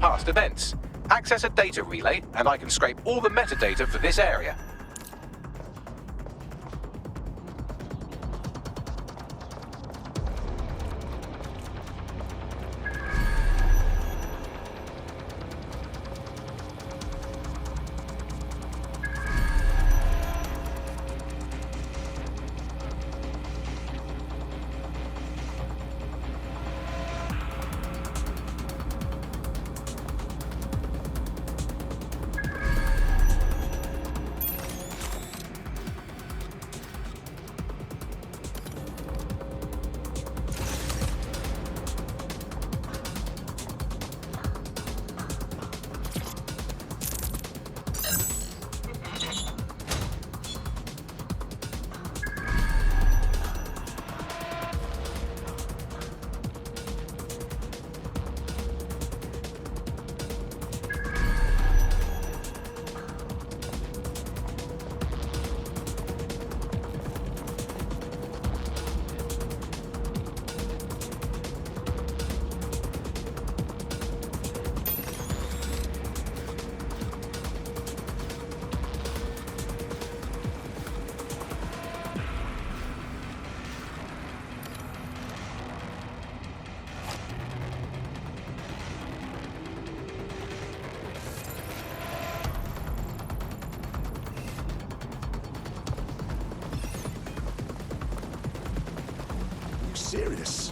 past events. Access a data relay, and I can scrape all the metadata for this area. Serious?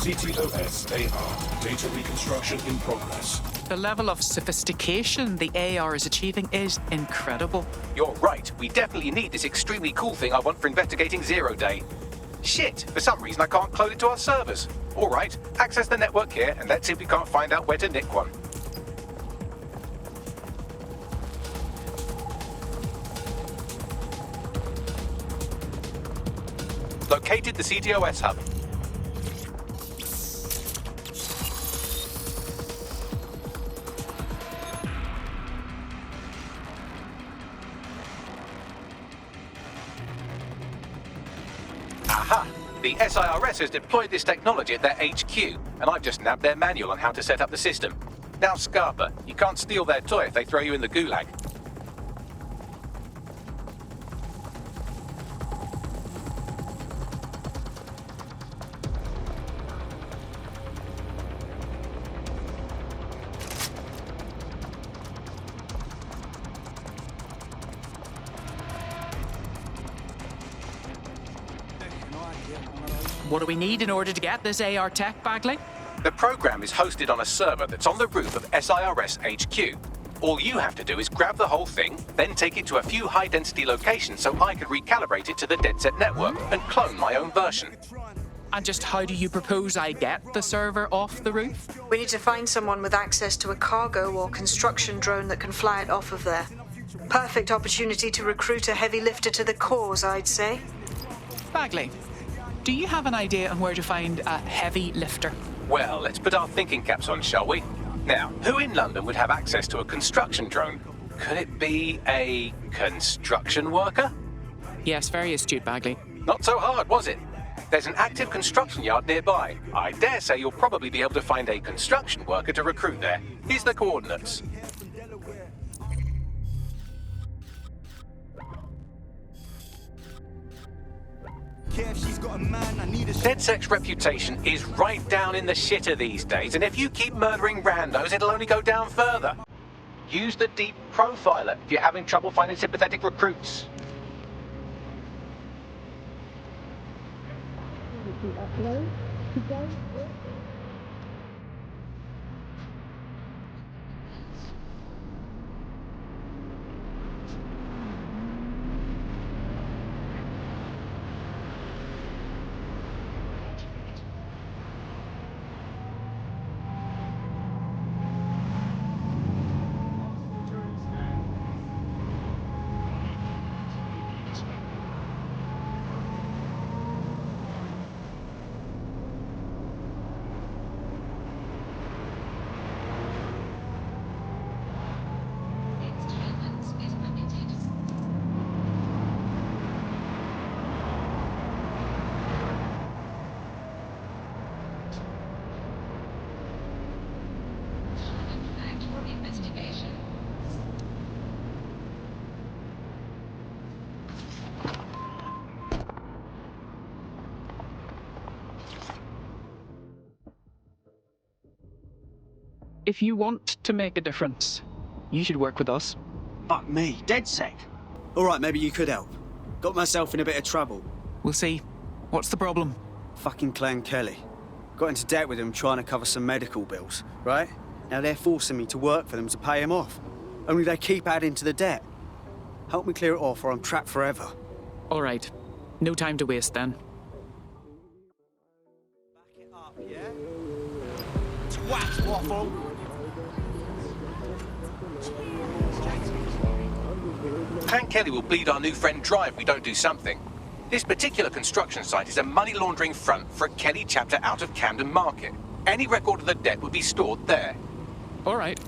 CTOS-AR. Data reconstruction in progress. The level of sophistication the AR is achieving is incredible. You're right, we definitely need this extremely cool thing I want for investigating Zero Day. Shit, for some reason I can't clone it to our servers. Alright, access the network here and let's see if we can't find out where to nick one. Located the CTOS hub. Aha! The SIRS has deployed this technology at their HQ, and I've just nabbed their manual on how to set up the system. Now, Scarpa, you can't steal their toy if they throw you in the gulag. What do we need in order to get this AR tech, Bagley? The program is hosted on a server that's on the roof of SIRS HQ. All you have to do is grab the whole thing, then take it to a few high-density locations so I can recalibrate it to the DedSet network and clone my own version. And just how do you propose I get the server off the roof? We need to find someone with access to a cargo or construction drone that can fly it off of there. Perfect opportunity to recruit a heavy lifter to the cause, I'd say. Bagley, do you have an idea on where to find a heavy lifter? Well, let's put our thinking caps on, shall we? Now, who in London would have access to a construction drone? Could it be a construction worker? Yes, very astute, Bagley. Not so hard, was it? There's an active construction yard nearby. I dare say you'll probably be able to find a construction worker to recruit there. Here's the coordinates. DedSec's reputation is right down in the shitter these days, and if you keep murdering randos, it'll only go down further. Use the Deep Profiler if you're having trouble finding sympathetic recruits. If you want to make a difference, you should work with us. Fuck me, DedSec. Alright, maybe you could help. Got myself in a bit of trouble. We'll see. What's the problem? Fucking Clan Kelly. Got into debt with him trying to cover some medical bills, right? Now they're forcing me to work for them to pay him off. Only they keep adding to the debt. Help me clear it off or I'm trapped forever. All right. No time to waste then. Back it up, yeah? Twat waffle! Clan Kelly will bleed our new friend dry if we don't do something. This particular construction site is a money laundering front for a Kelly chapter out of Camden Market. Any record of the debt would be stored there. All right.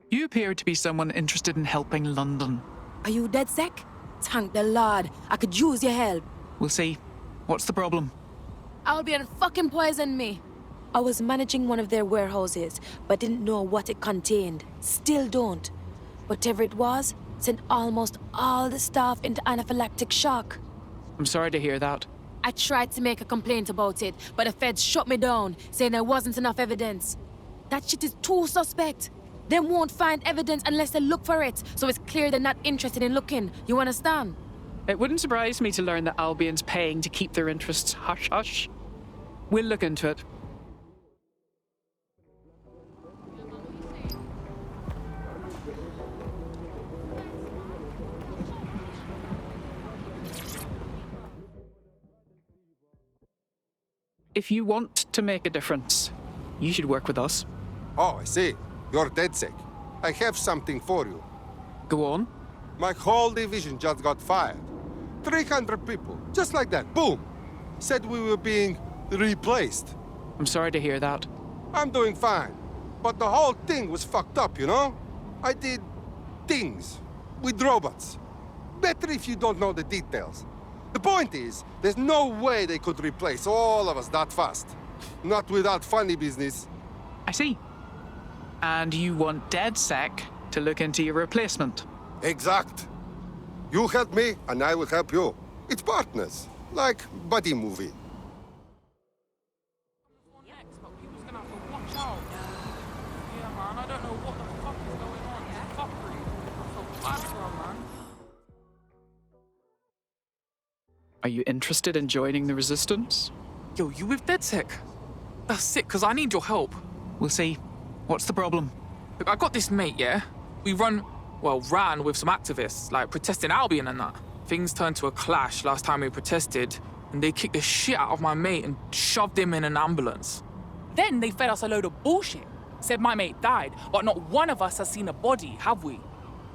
You appear to be someone interested in helping London. Are you DedSec? Thank the Lord. I could use your help. We'll see. What's the problem? Albion fucking poisoned me. I was managing one of their warehouses, but didn't know what it contained. Still don't. Whatever it was, sent almost all the staff into anaphylactic shock. I'm sorry to hear that. I tried to make a complaint about it, but the feds shut me down, saying there wasn't enough evidence. That shit is too suspect. They won't find evidence unless they look for it, so it's clear they're not interested in looking. You understand? It wouldn't surprise me to learn that Albion's paying to keep their interests hush-hush. We'll look into it. If you want to make a difference, you should work with us. Oh, I see. You're DedSec. I have something for you. Go on. My whole division just got fired. 300 people, just like that, boom. Said we were being replaced. I'm sorry to hear that. I'm doing fine. But the whole thing was fucked up, you know? I did things with robots. Better if you don't know the details. The point is, there's no way they could replace all of us that fast. Not without funny business. I see. And you want DedSec to look into your replacement? Exact. You help me, and I will help you. It's partners, like buddy movie. Are you interested in joining the Resistance? Yo, you with DedSec? That's sick, because I need your help. We'll see. What's the problem? Look, I got this mate, yeah? We ran with some activists, like protesting Albion and that. Things turned to a clash last time we protested, and they kicked the shit out of my mate and shoved him in an ambulance. Then they fed us a load of bullshit. Said my mate died, but not one of us has seen a body, have we?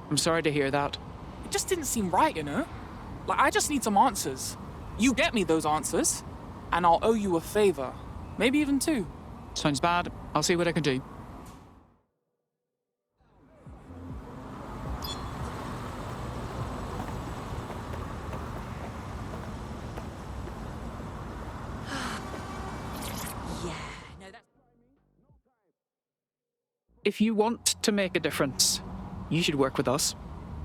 I'm sorry to hear that. It just didn't seem right, you know? Like, I just need some answers. You get me those answers, and I'll owe you a favor. Maybe even two. Sounds bad. I'll see what I can do. If you want to make a difference, you should work with us.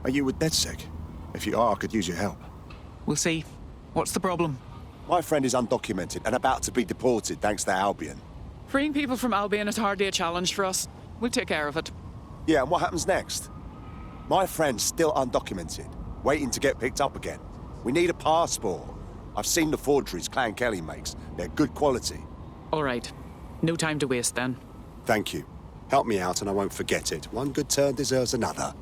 Are you with DedSec? If you are, I could use your help. We'll see. What's the problem? My friend is undocumented and about to be deported thanks to Albion. Freeing people from Albion is hardly a challenge for us. We'll take care of it. Yeah, and what happens next? My friend's still undocumented, waiting to get picked up again. We need a passport. I've seen the forgeries Clan Kelly makes. They're good quality. All right. No time to waste then. Thank you. Help me out and I won't forget it. One good turn deserves another.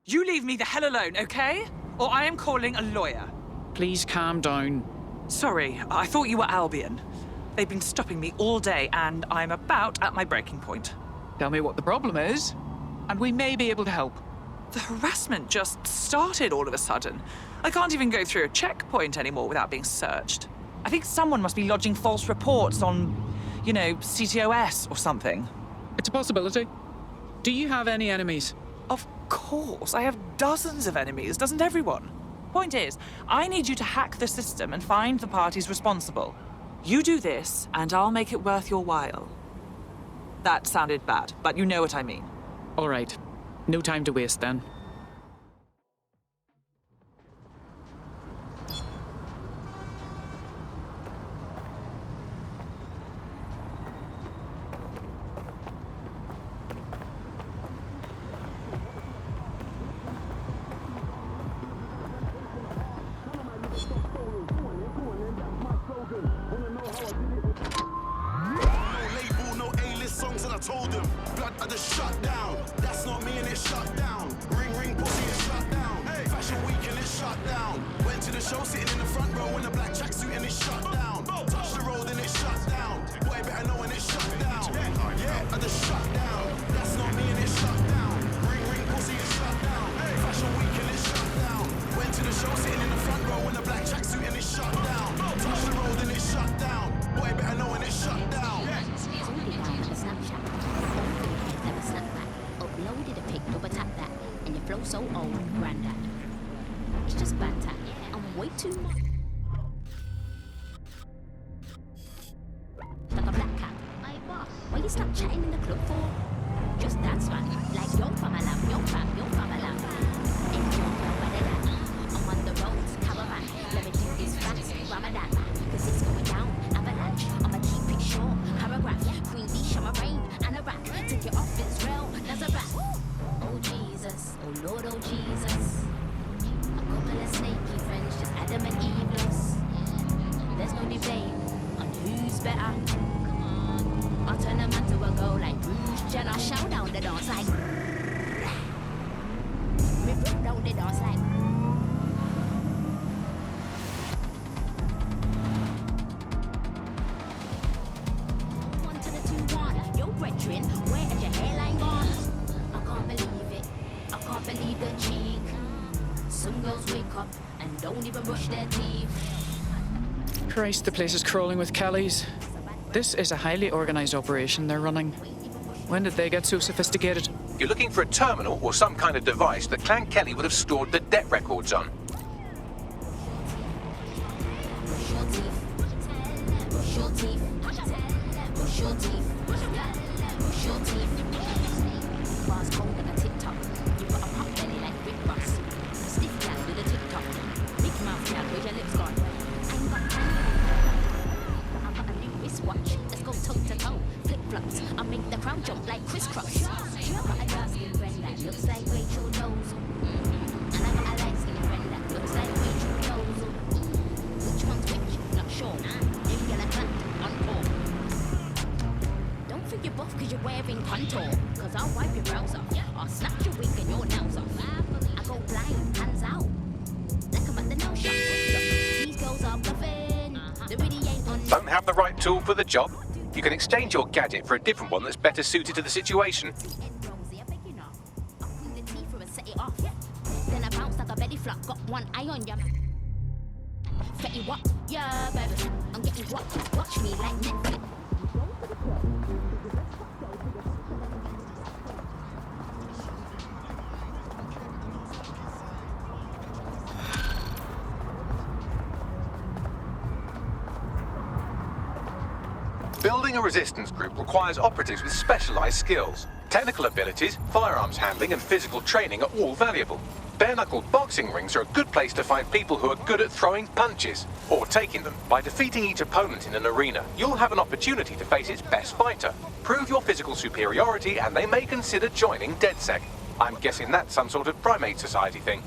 You leave me the hell alone, okay? Or I am calling a lawyer. Please calm down. Sorry, I thought you were Albion. They've been stopping me all day, and I'm about at my breaking point. Tell me what the problem is, and we may be able to help. The harassment just started all of a sudden. I can't even go through a checkpoint anymore without being searched. I think someone must be lodging false reports on, you know, CTOS or something. It's a possibility. Do you have any enemies? Of course, I have dozens of enemies, doesn't everyone? Point is, I need you to hack the system and find the parties responsible. You do this, and I'll make it worth your while. That sounded bad, but you know what I mean. All right. No time to waste then. I told them, blood I just shut down. That's not me and it shut down. Ring ring pussy it shut down. Hey, fashion week and it shut down. Went to the show sitting in the front row in a black tracksuit and it shut down. Touch the road and it shut down. Boy better know when it shut down. Yeah, I just shut down. That's not me and it shut down. Ring ring pussy it shut down. Hey, fashion week and it shut down. Went to the show sitting in the front row in a black tracksuit and it shut down. Touch the road and it shut down. Boy better know when it shut down. Uploaded a pic of a tap that, and your flow so old, granddad. It's just banter. I'm way too much. Like a black cat. Hey boss, why you stop chatting in the club for? Just dance man, like yo from a lamb, yo from a lamb. Enjoy my weather. I'm on the roads, caravan. Let me do this fast, Ramadan. Cause it's going down, avalanche. I'ma keep it short, paragraph. Queen D, Shama Rain, and a rack. Take it off Israel, Nazareth. Oh Jesus, oh Lord, oh Jesus. A couple of snaky friends, just Adam and Eve's. There's no debate on who's better. I'll turn a man to a girl like Bruce Jenner. Shout down the dance like. Rip down the dance like. Brethren, where has your hairline gone? I can't believe it. I can't believe the cheek. Some girls wake up and don't even brush their teeth. Christ, the place is crawling with Kellys. This is a highly organised operation they're running. When did they get so sophisticated? You're looking for a terminal or some kind of device that Clan Kelly would have stored the debt records on. Brush your teeth. Brush your teeth. Brush your teeth. Brush your teeth. Bars cold like a TikTok. You got a pop belly like Rick Ross. Stiff gal with a TikTok. Big mouth gal, where's your lips gone? I ain't got time. But I got a new wristwatch. Let's go toe to toe. Flip flops. I make the crowd jump like crisscross. You got a dark skin friend that looks like Rachel Dolezal. And I got a light skin friend that looks like Rachel Dolezal. Which one's which? Not sure. Maybe you're like that. Encore. Don't think you're buff cause you're wearing contour. Cause I'll wipe your brows off. I'll snap your wig and your nails off. I go blind, hands out. Like I'm at the nail shop. These girls are bluffing. They really ain't on. Don't have the right tool for the job? You can exchange your gadget for a different one that's better suited to the situation. Then I bounce like a belly flop. Got one eye on ya. Fetty what? Yeah, baby. I'm getting what? Watch me like Netflix. Building a resistance group requires operatives with specialized skills. Technical abilities, firearms handling, and physical training are all valuable. Bare-knuckled boxing rings are a good place to find people who are good at throwing punches, or taking them. By defeating each opponent in an arena, you'll have an opportunity to face its best fighter. Prove your physical superiority, and they may consider joining DedSec. I'm guessing that's some sort of primate society thing.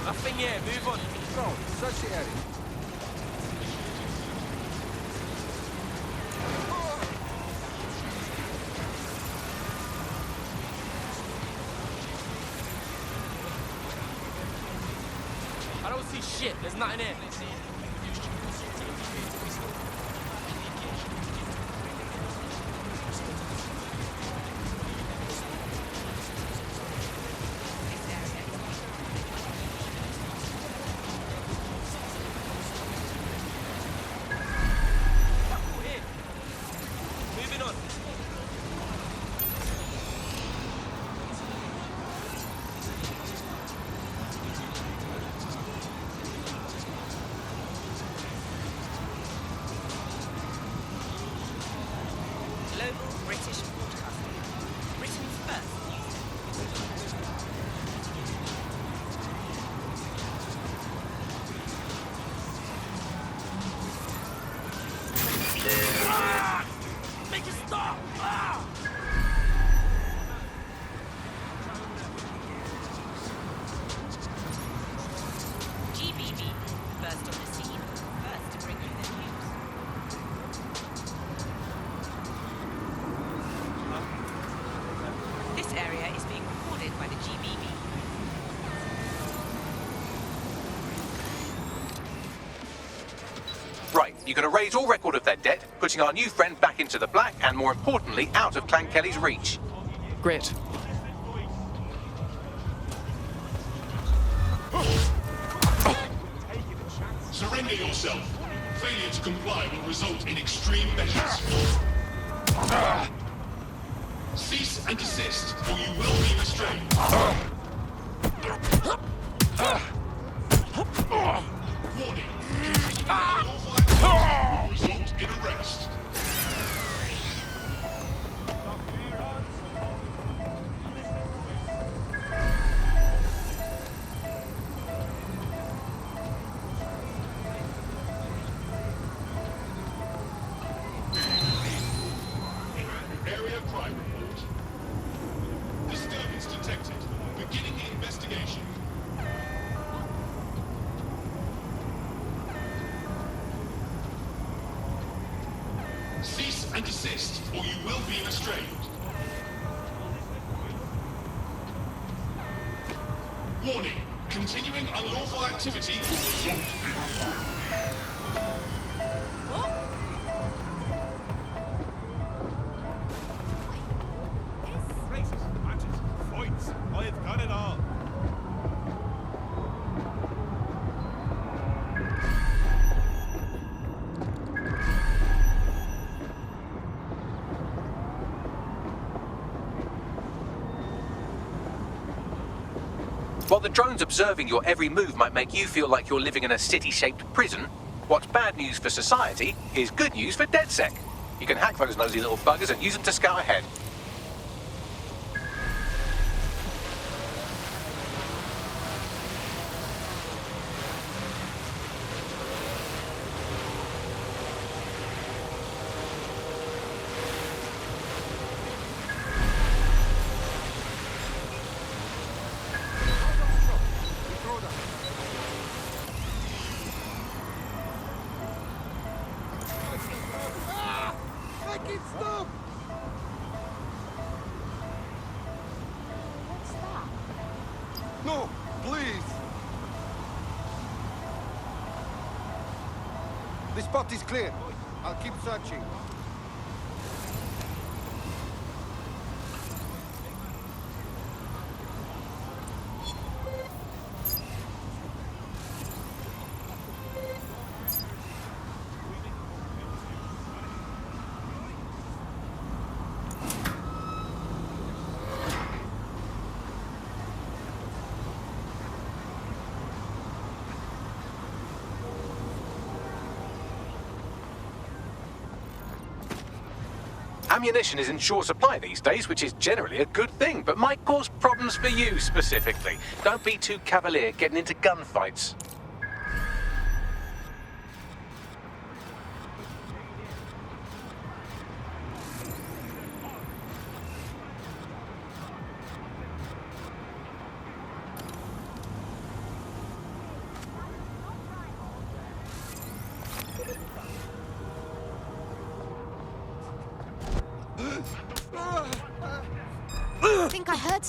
Nothing here, move on. Go, search the area. I don't see shit. There's nothing in. Moving on. Global British Broadcasting. Britain's first. Make it stop! Ah! GBB, first on the scene, first to bring you the news. This area is being recorded by the GBB. Right, you're going to raise all record of their debt, putting our new friend back into the black and, more importantly, out of Clan Kelly's reach. Great. Surrender yourself. Failure to comply will result in extreme measures. Cease and desist, or you will be restrained. Warning. Unlawful activity will result in arrest. Area crime report. Disturbance detected. Beginning the investigation. Cease and desist, or you will be restrained. Warning. Continuing unlawful activity will result in... I've got it all. While the drones observing your every move might make you feel like you're living in a city-shaped prison, what's bad news for society is good news for DedSec. You can hack those nosy little buggers and use them to scout ahead. Stop! No, please! The spot is clear. I'll keep searching. Ammunition is in short supply these days, which is generally a good thing, but might cause problems for you specifically. Don't be too cavalier getting into gunfights. I think I heard.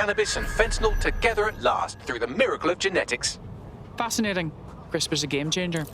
cannabis and fentanyl together at last through the miracle of genetics. Fascinating. CRISPR's a game changer.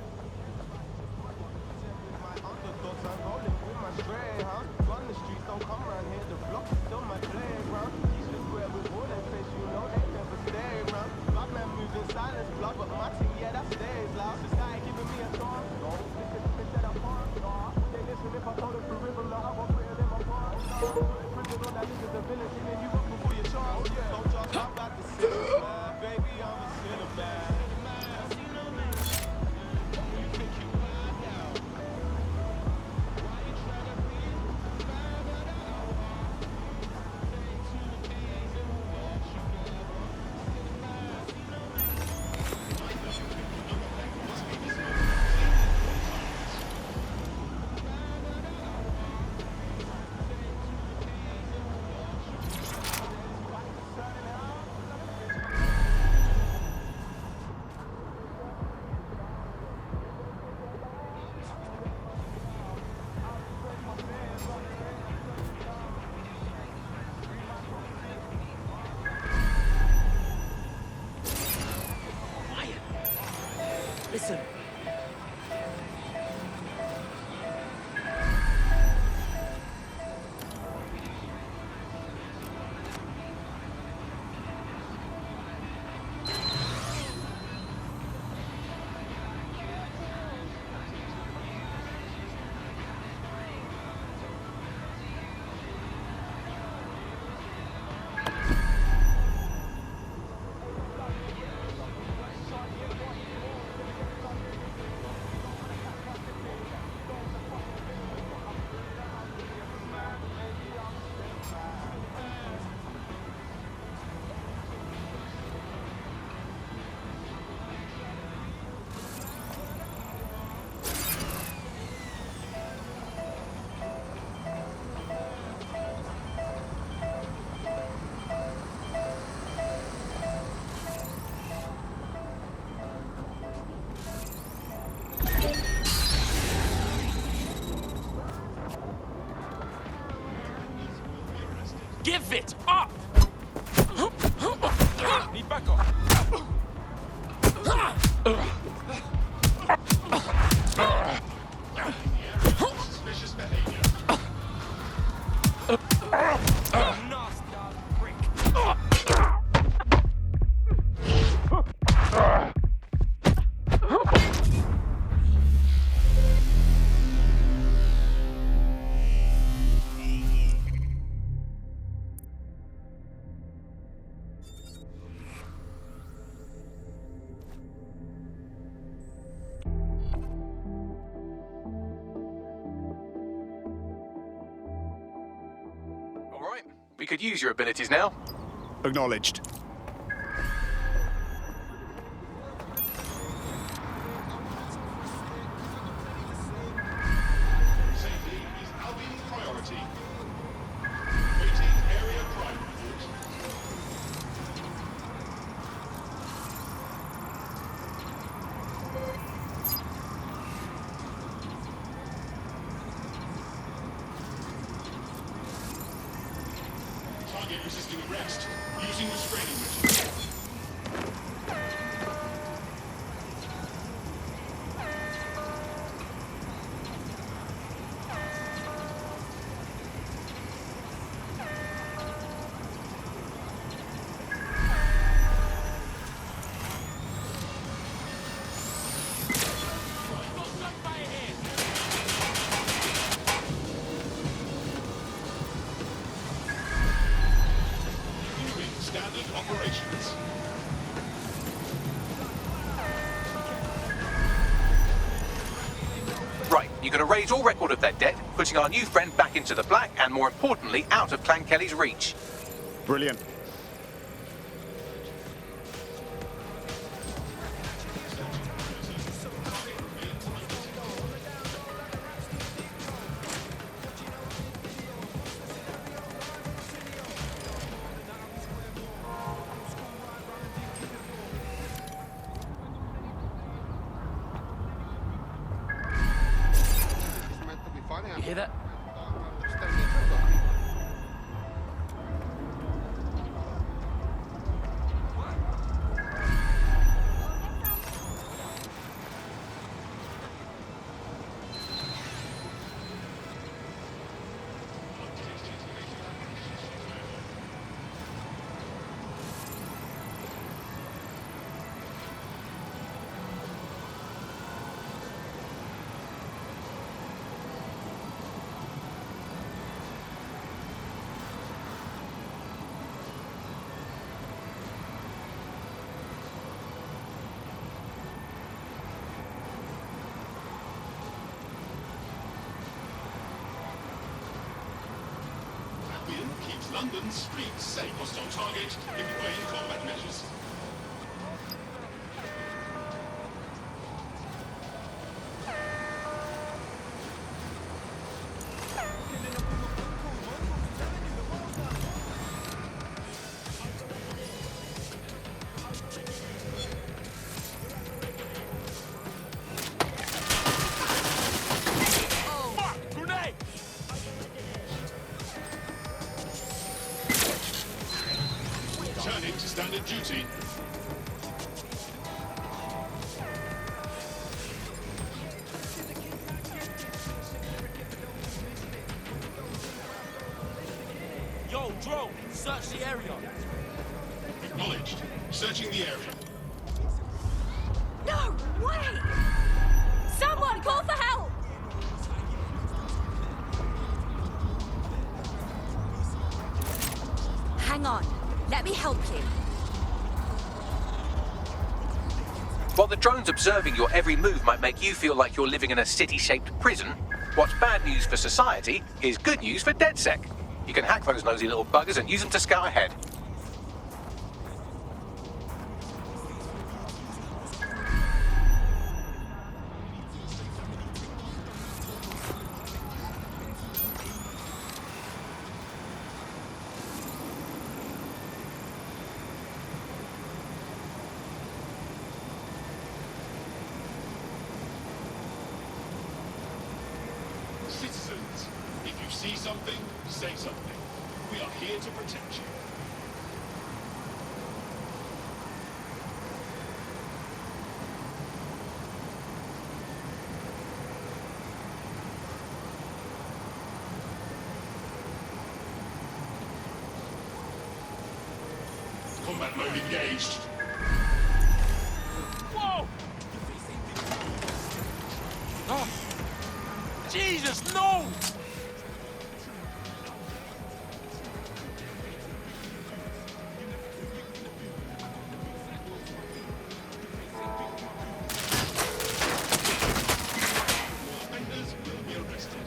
Listen. Give it up! Need backup. Suspicious behavior. We could use your abilities now. Acknowledged. Safety is Albion's priority. Waiting area crime report. Target resisting arrest. Using restraining measures. Standard operations. Right, you're going to raise all record of that debt, putting our new friend back into the black and, more importantly, out of Clan Kelly's reach. Brilliant. You hear that? London's streets safe. Hostile target deploying combat measures. Returning to standard duty. Yo, drone, search the area. Acknowledged. Searching the area. No, wait! Someone call for help! Hang on. Let me help you. While the drones observing your every move might make you feel like you're living in a city-shaped prison, what's bad news for society is good news for DedSec. You can hack those nosy little buggers and use them to scout ahead. Citizens, if you see something, say something. We are here to protect you. Combat mode engaged. Whoa! Oh. Jesus, no! Offenders will be arrested.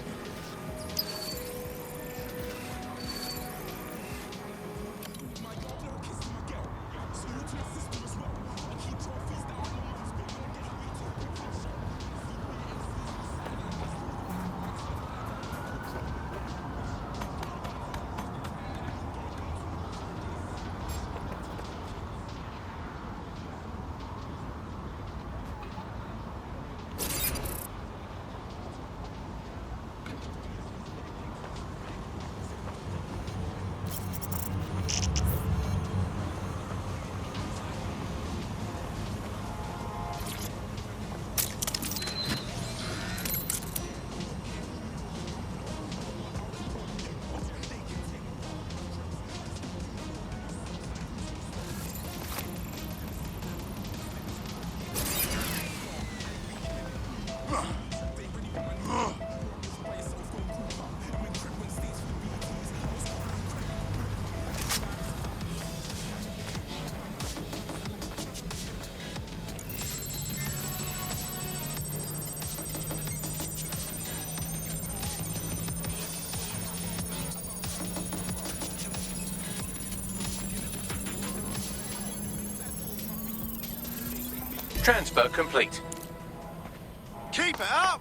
Transfer complete. Keep it up!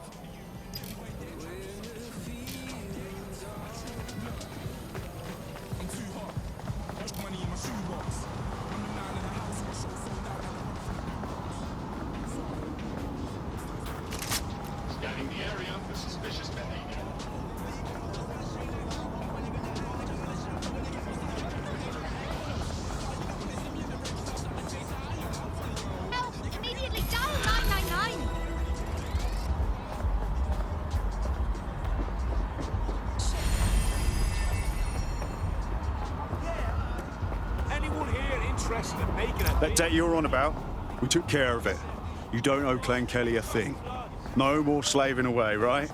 Scanning the area for suspicious behavior. Help! Immediately dial 999! Anyone here interested in making a That debt you're on about, we took care of it. You don't owe Clan Kelly a thing. No more slaving away, right?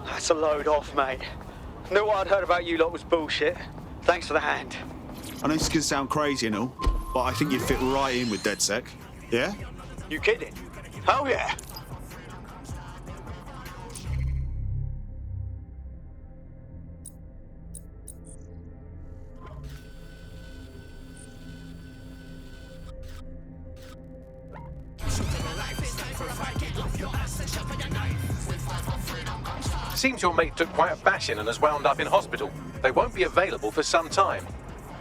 That's a load off, mate. Knew what I'd heard about you lot was bullshit. Thanks for the hand. I know this can sound crazy and all, but I think you fit right in with DedSec. Yeah? You kidding? Hell yeah! Seems your mate took quite a bashing and has wound up in hospital. They won't be available for some time.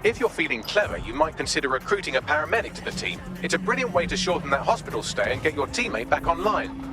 If you're feeling clever, you might consider recruiting a paramedic to the team. It's a brilliant way to shorten that hospital stay and get your teammate back online.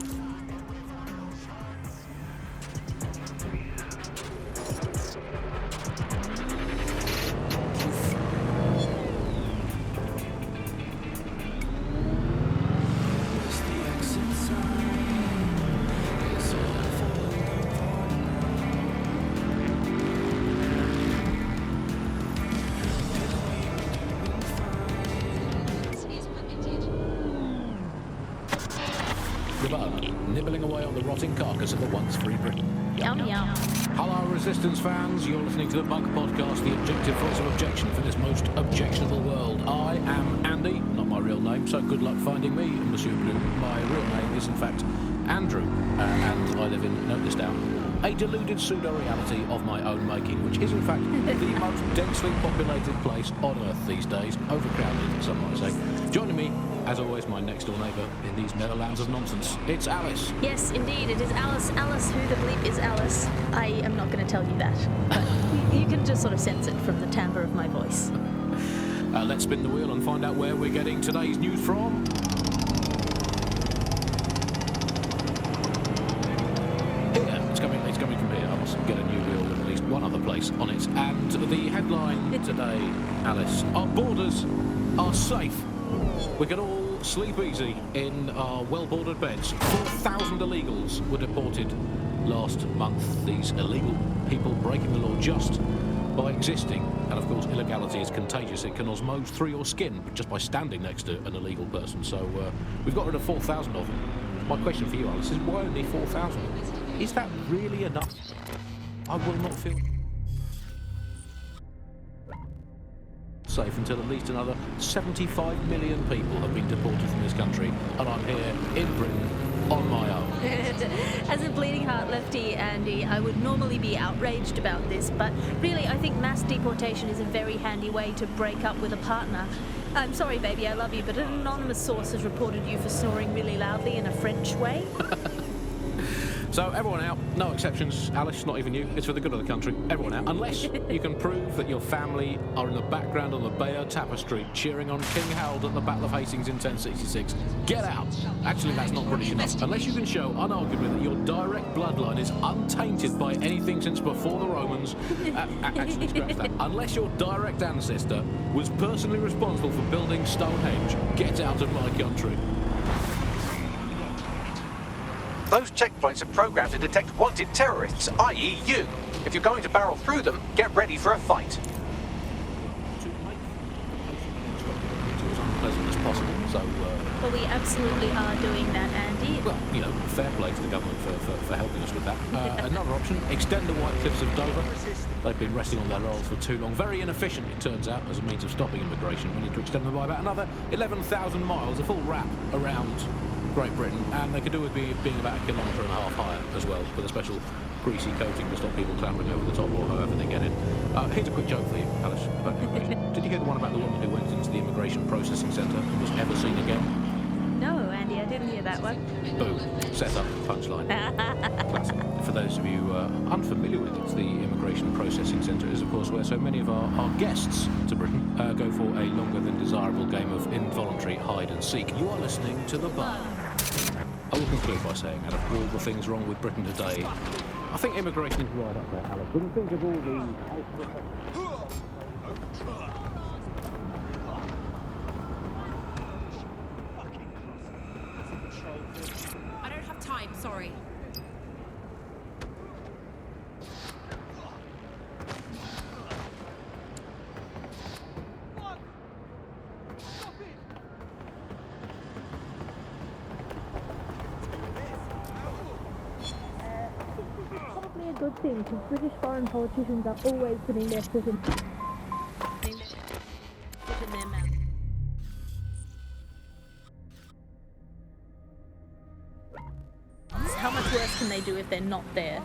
The bug, nibbling away on the rotting carcass of the once free Britain. Yum yum. Hello, Resistance fans. You're listening to the Bug Podcast, the objective voice of objection for this most objectionable world. I am Andy, not my real name, so good luck finding me, Monsieur Blue. My real name is, in fact, Andrew, and I live in, note this down, a deluded pseudo-reality of my own making, which is, in fact, the most densely populated place on Earth these days, overcrowded, some might say. Joining me, as always, my next-door neighbour in these netherlands of nonsense. It's Alice. Yes, indeed, it is Alice. Alice, who the bleep is Alice? I am not going to tell you that, but you can just sort of sense it from the timbre of my voice. Let's spin the wheel and find out where we're getting today's news from. Here, it's coming from here. I must get a new wheel with at least one other place on it. And the headline today, Alice, our borders are safe. We can all sleep easy in our well-bordered beds. 4,000 illegals were deported last month. These illegal people breaking the law just by existing. And of course, illegality is contagious. It can osmose through your skin just by standing next to an illegal person. So we've got rid of 4,000 of them. My question for you, Alice, is why only 4,000? Is that really enough? I will not feel safe until at least another 75 million people have been deported from this country, and I'm here in Britain on my own. As a bleeding heart lefty, Andy, I would normally be outraged about this, but really I think mass deportation is a very handy way to break up with a partner. I'm sorry, baby, I love you, but an anonymous source has reported you for snoring really loudly in a French way. So everyone out, no exceptions, Alice, not even you, it's for the good of the country, everyone out, unless you can prove that your family are in the background on the Bayeux Tapestry cheering on King Harold at the Battle of Hastings in 1066. Get out! Actually, that's not British enough. Unless you can show unarguably that your direct bloodline is untainted by anything since before the Romans, actually, scratch that. Unless your direct ancestor was personally responsible for building Stonehenge, get out of my country. Those checkpoints are programmed to detect wanted terrorists, i.e. you. If you're going to barrel through them, get ready for a fight. As unpleasant as possible, so... Well, we absolutely are doing that, Andy. Well, you know, fair play to the government for helping us with that. Another option, extend the White Cliffs of Dover. They've been resting on their laurels for too long. Very inefficient, it turns out, as a means of stopping immigration. We need to extend them by about another 11,000 miles, a full wrap around Great Britain, and they could do with being about 1.5 kilometres higher as well, with a special greasy coating to stop people clambering over the top or however they get in. Here's a quick joke for you, Alice, about immigration. Did you hear the one about the woman who went into the immigration processing centre and was never seen again? No, Andy, I didn't hear that one. Boom. Set up. Punchline. Classic. For those of you unfamiliar with it, the immigration processing centre is, of course, where so many of our guests to Britain go for a longer than desirable game of involuntary hide and seek. You are listening to The Bug. I will conclude by saying, out of all the things wrong with Britain today, I think immigration is right up there, Alice. When you think of all the... I don't have time, sorry. Probably a good thing, because British foreign politicians are always putting their foot in their mouth. How much worse can they do if they're not there?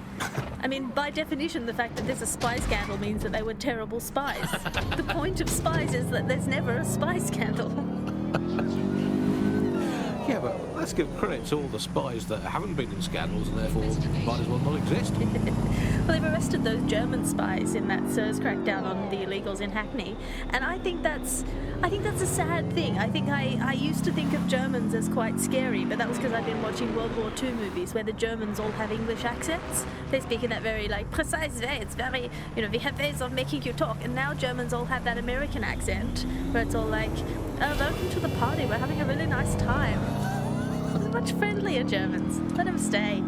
I mean, by definition, the fact that there's a spy scandal means that they were terrible spies. The point of spies is that there's never a spy scandal. Yeah, but let's give credit to all the spies that haven't been in scandals and therefore might as well not exist. Well, they've arrested those German spies in that SIRS crackdown on the illegals in Hackney, and I think that's a sad thing. I think I used to think of Germans as quite scary, but that was because I'd been watching World War II movies where the Germans all have English accents. They speak in that very precise way. It's very, we have ways of making you talk, and now Germans all have that American accent where it's all like, oh, welcome to the party. We're having a really nice time. They're much friendlier Germans. Let them stay.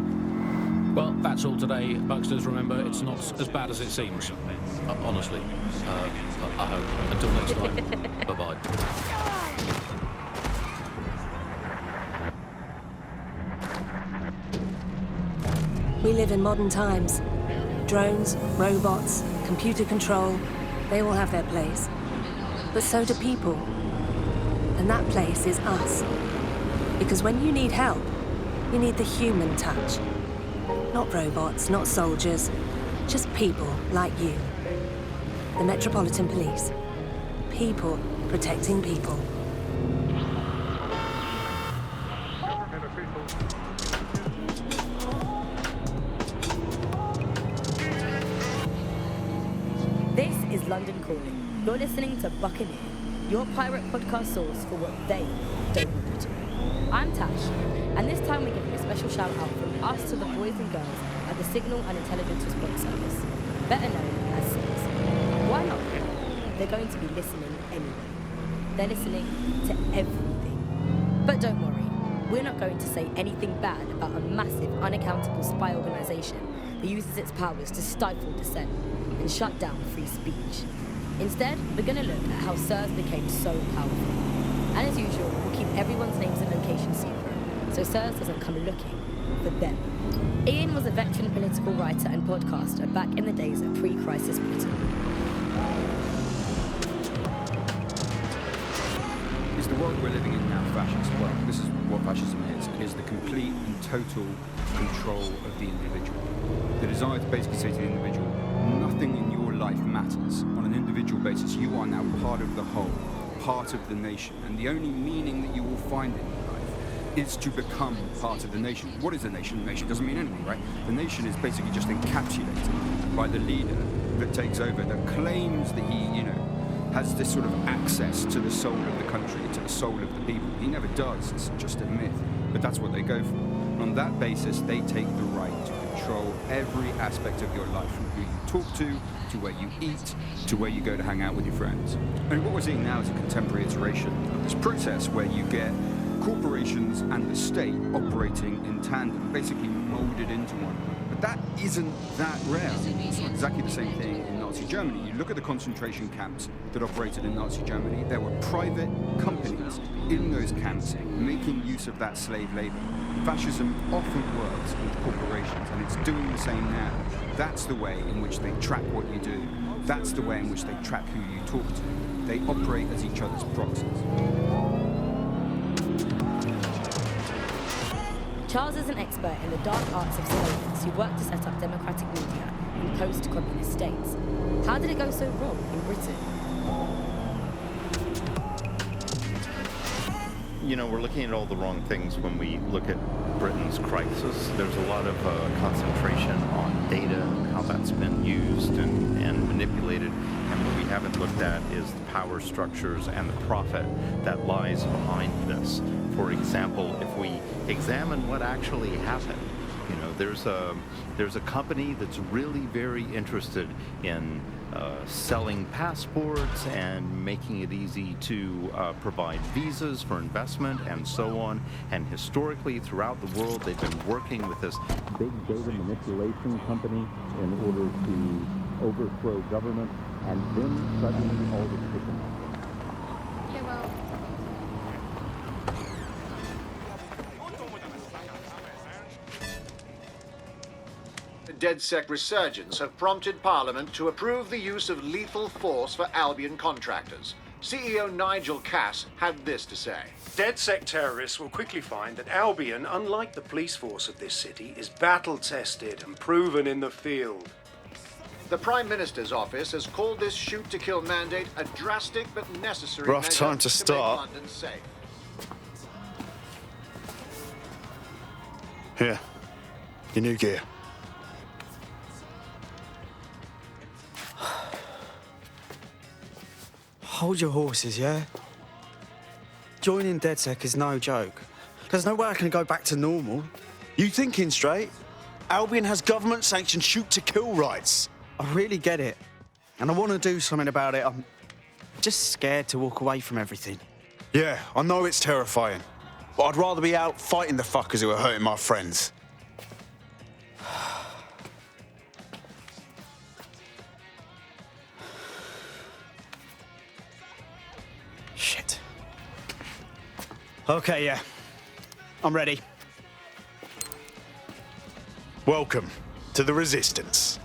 Well, that's all today, Buxters. Remember, it's not as bad as it seems. Honestly. I hope. Until next time. Bye-bye. We live in modern times. Drones, robots, computer control, they all have their place. But so do people. And that place is us. Because when you need help, you need the human touch. Not robots, not soldiers, just people like you. The Metropolitan Police. People protecting people. This is London Calling. You're listening to Buccaneer, your pirate podcast source for what they don't want to. I'm Tash, and this time we're giving a special shout out from us to the boys and girls at the Signal and Intelligence Response Service, better known as SIRS. Why not? They're going to be listening anyway. They're listening to everything. But don't worry, we're not going to say anything bad about a massive, unaccountable spy organisation that uses its powers to stifle dissent and shut down free speech. Instead, we're going to look at how SIRS became so powerful. And as usual, we'll keep everyone's names and locations secret, so SIRS doesn't come looking for them. Ian was a veteran political writer and podcaster back in the days of pre-crisis Britain. Is the world we're living in now fascist? Well, this is what fascism is. It is the complete and total control of the individual. The desire to basically say to the individual, nothing in your life matters. On an individual basis, you are now part of the whole, part of the nation, and the only meaning that you will find in your life is to become part of the nation. What is a nation? A nation doesn't mean anything, right? The nation is basically just encapsulated by the leader that takes over, that claims that he, has this sort of access to the soul of the country, to the soul of the people. He never does, it's just a myth, but that's what they go for. On that basis, they take the right to control every aspect of your life, from who you talk to where you eat, to where you go to hang out with your friends. And what we're seeing now is a contemporary iteration of this process where you get corporations and the state operating in tandem, basically molded into one. But that isn't that rare. It's not exactly the same thing in Nazi Germany. You look at the concentration camps that operated in Nazi Germany, there were private companies in those camps making use of that slave labor. Fascism often works with corporations, and it's doing the same now. That's the way in which they track what you do. That's the way in which they track who you talk to. They operate as each other's proxies. Charles is an expert in the dark arts of surveillance who worked to set up democratic media in post-communist states. How did it go so wrong in Britain? We're looking at all the wrong things when we look at Britain's crisis. There's a lot of concentration on data, how that's been used and manipulated. And what we haven't looked at is the power structures and the profit that lies behind this. For example, if we examine what actually happened, there's a company that's really very interested in selling passports and making it easy to provide visas for investment and so on. And historically, throughout the world, they've been working with this big data manipulation company in order to overthrow government, and then suddenly all this taken. DedSec resurgence have prompted Parliament to approve the use of lethal force for Albion contractors. CEO Nigel Cass had this to say. DedSec terrorists will quickly find that Albion, unlike the police force of this city, is battle-tested and proven in the field. The Prime Minister's office has called this shoot-to-kill mandate a drastic but necessary Rough measure time to start. make London safe. Here. Your new gear. Hold your horses, yeah? Joining DedSec is no joke. There's no way I can go back to normal. You thinking straight? Albion has government-sanctioned shoot-to-kill rights. I really get it. And I want to do something about it. I'm just scared to walk away from everything. Yeah, I know it's terrifying. But I'd rather be out fighting the fuckers who are hurting my friends. Shit. Okay, yeah. I'm ready. Welcome to the Resistance.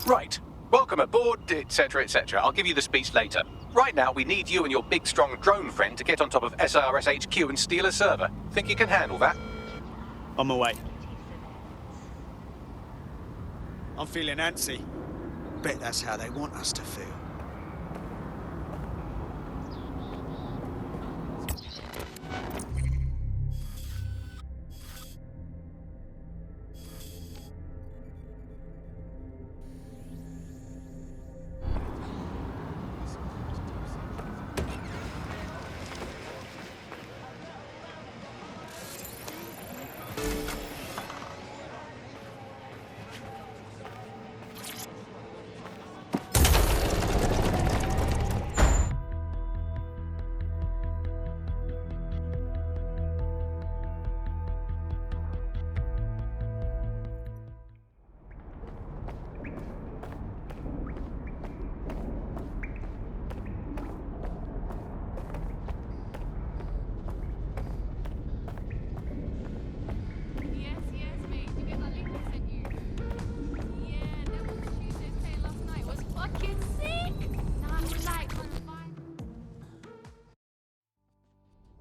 Right. Welcome aboard, etc., etc. I'll give you the speech later. Right now, we need you and your big, strong drone friend to get on top of SIRS HQ and steal a server. Think you can handle that? On my way. I'm feeling antsy. Bet that's how they want us to feel.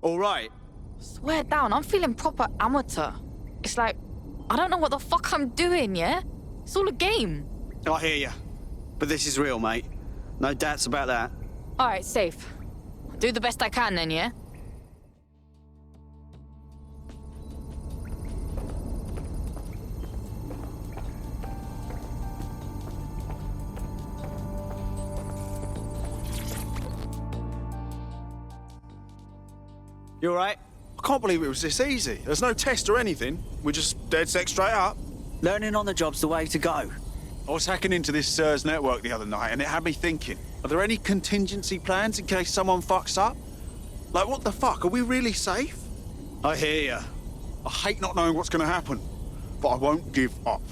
All right. Swear down, I'm feeling proper amateur. It's like, I don't know what the fuck I'm doing, yeah? It's all a game. I hear you. But this is real, mate. No doubts about that. All right, safe. I'll do the best I can then, yeah? You all right? I can't believe it was this easy. There's no test or anything. We're just DedSec straight up. Learning on the job's the way to go. I was hacking into this SIRS network the other night, and it had me thinking, are there any contingency plans in case someone fucks up? Like, what the fuck? Are we really safe? I hear you. I hate not knowing what's going to happen, but I won't give up.